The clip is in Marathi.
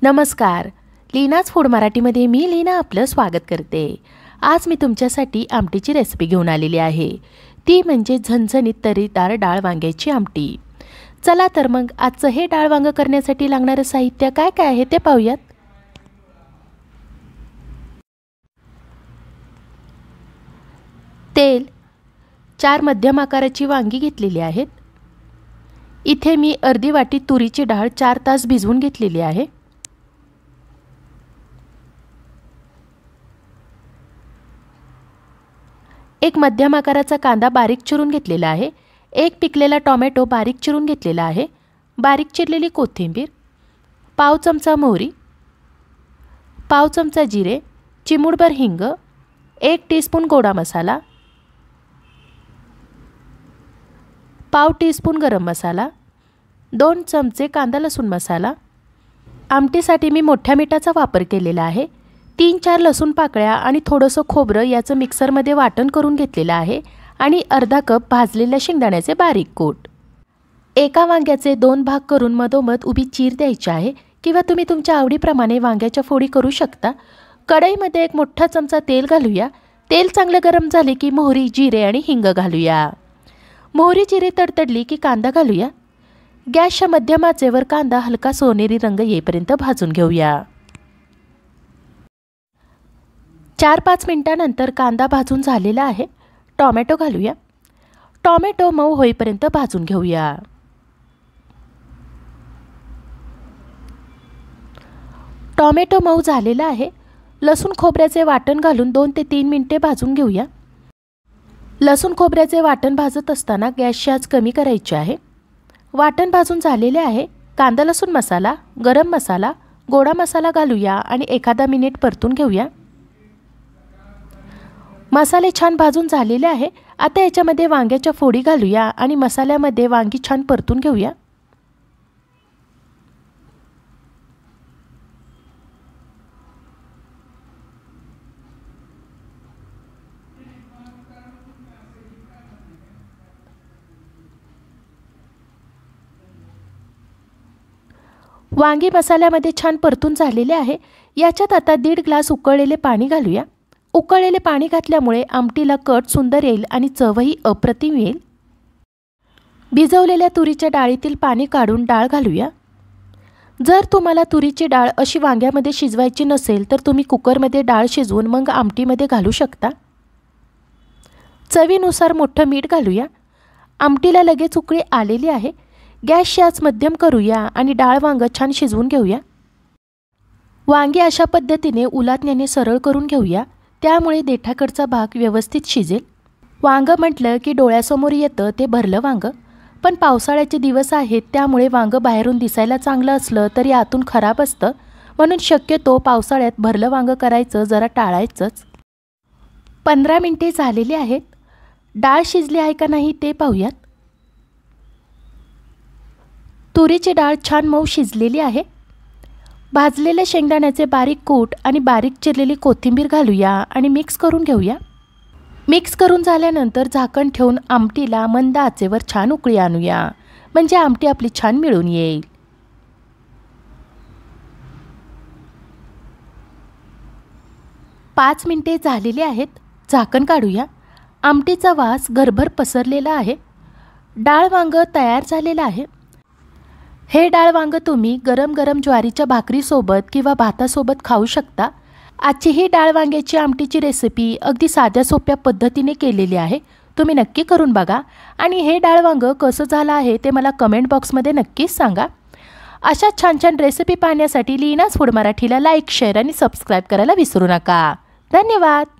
नमस्कार. लीनाच फूड मराठीमध्ये मी लीना आपलं स्वागत करते. आज मी तुमच्यासाठी आमटीची रेसिपी घेऊन आलेली आहे. ती म्हणजे झणझणीत तर्रीदार डाळ वांग्याची आमटी. चला तर मग आजचं हे डाळ वांग करण्यासाठी लागणारं साहित्य काय काय आहे ते पाहूयात. तेल, 4 मध्यम आकाराची वांगी घेतलेली आहेत. इथे मी अर्धी वाटी तुरीची डाळ 4 तास भिजवून घेतलेली आहे. एक मध्यम आकाराचा कांदा बारीक चिरून घेतलेला आहे. एक पिकलेला टोमॅटो बारीक चिरून घेतलेला आहे. बारीक चिरलेली कोथिंबीर, पाव चमचा मोहरी, पाव चमचा जिरे, चिमूटभर हिंग, 1 टीस्पून गोडा मसाला, पाव टीस्पून गरम मसाला, 2 चमचे कांदा लसूण मसाला. आमटीसाठी मी मोठ्या मिठाचा वापर केलेला आहे. 3-4 लसूण पाकळ्या आणि थोडंसं खोबरं याचं मिक्सरमध्ये वाटण करून घेतलेलं आहे आणि अर्धा कप भाजलेल्या शेंगदाण्याचे बारीक कूट. एका वांग्याचे 2 भाग करून मधोमध उभी चीर द्यायची आहे किंवा तुम्ही तुमच्या आवडीप्रमाणे वांग्याच्या फोडी करू शकता. कढईमध्ये 1 मोठा चमचा तेल घालूया. तेल चांगलं गरम झाले की मोहरी, जिरे आणि हिंग घालूया. मोहरी जिरे तडतडली की कांदा घालूया. गॅसच्या मध्यम आचेवर कांदा हलका सोनेरी रंग येईपर्यंत भाजून घेऊया. 4-5 मिनिटांनंतर कांदा भाजून झालेला आहे. टोमॅटो घालूया. टोमॅटो मऊ होईपर्यंत भाजून घेऊया. टोमॅटो मऊ झालेला आहे. लसूण खोबऱ्याचे वाटण घालून 2 ते 3 मिनिटे भाजून घेऊया. लसूण खोबऱ्याचे वाटण भाजत असताना गॅसची आच कमी करायची आहे. वाटण भाजून झालेले आहे. कांदा लसूण मसाला, गरम मसाला, गोडा मसाला घालूया आणि एखादा मिनिट परतून घेऊया. मसाले छान भाजून झालेले आहे. आता याच्यामध्ये वांग्याच्या फोडी घालूया आणि मसाल्यामध्ये वांगी छान परतून घेऊया. वांगी मसाल्यामध्ये छान परतून झालेले आहे. याच्यात आता 1.5 ग्लास उकळलेले पाणी घालूया. उकळलेले पाणी घातल्यामुळे आमटीला कट सुंदर येईल आणि चवही अप्रतिम येईल. भिजवलेल्या तुरीच्या डाळीतील पाणी काढून डाळ घालूया. जर तुम्हाला तुरीची डाळ अशी वांग्यामध्ये शिजवायची नसेल तर तुम्ही कुकरमध्ये डाळ शिजवून मग आमटीमध्ये घालू शकता. चवीनुसार मोठं मीठ घालूया. आमटीला लगेच उकळी आलेली आहे. गॅसची आच मध्यम करूया आणि डाळ वांग छान शिजवून घेऊया. वांगी अशा पद्धतीने उलटण्याने सरळ करून घेऊया. त्यामुळे देठाकडचा भाग व्यवस्थित शिजेल. वांग म्हटलं की डोळ्यासमोर येतं ते भरलं वांग. पण पावसाळ्याचे दिवस आहेत त्यामुळे वांग बाहेरून दिसायला चांगलं असलं तरी आतून खराब असतं. म्हणून शक्यतो पावसाळ्यात भरलं वांग करायचं जरा टाळायचंच. 15 मिनिटे झालेली आहेत. डाळ शिजली आहे का नाही ते पाहूयात. तुरीची डाळ छान मऊ शिजलेली आहे. भाजलेले शेंगदाण्याचे बारीक कूट आणि बारीक चिरलेली कोथिंबीर घालूया आणि मिक्स करून घेऊया. मिक्स करून झाल्यानंतर झाकण ठेवून आमटीला मंद आचेवर छान उकळी आणूया. म्हणजे आमटी आपली छान मिळून येईल. पाच मिनिटे झालेली आहेत. झाकण काढूया. आमटीचा वास घरभर पसरलेला आहे. डाळ वांग तयार झालेलं आहे. हे डाळ वांग तुम्ही गरम गरम ज्वारीच्या भाकरीसोबत किंवा भातासोबत खाऊ शकता. आजची ही डाळ वांग्याची आमटीची रेसिपी अगदी साध्या सोप्या पद्धतीने केलेली आहे. तुम्ही नक्की करून बघा आणि हे डाळ वांग कसं झालं आहे ते मला कमेंट बॉक्समध्ये नक्कीच सांगा. अशा छान छान रेसिपी पाहण्यासाठी लीनाच फूड मराठीला लाईक, शेअर आणि सबस्क्राईब करायला विसरू नका. धन्यवाद.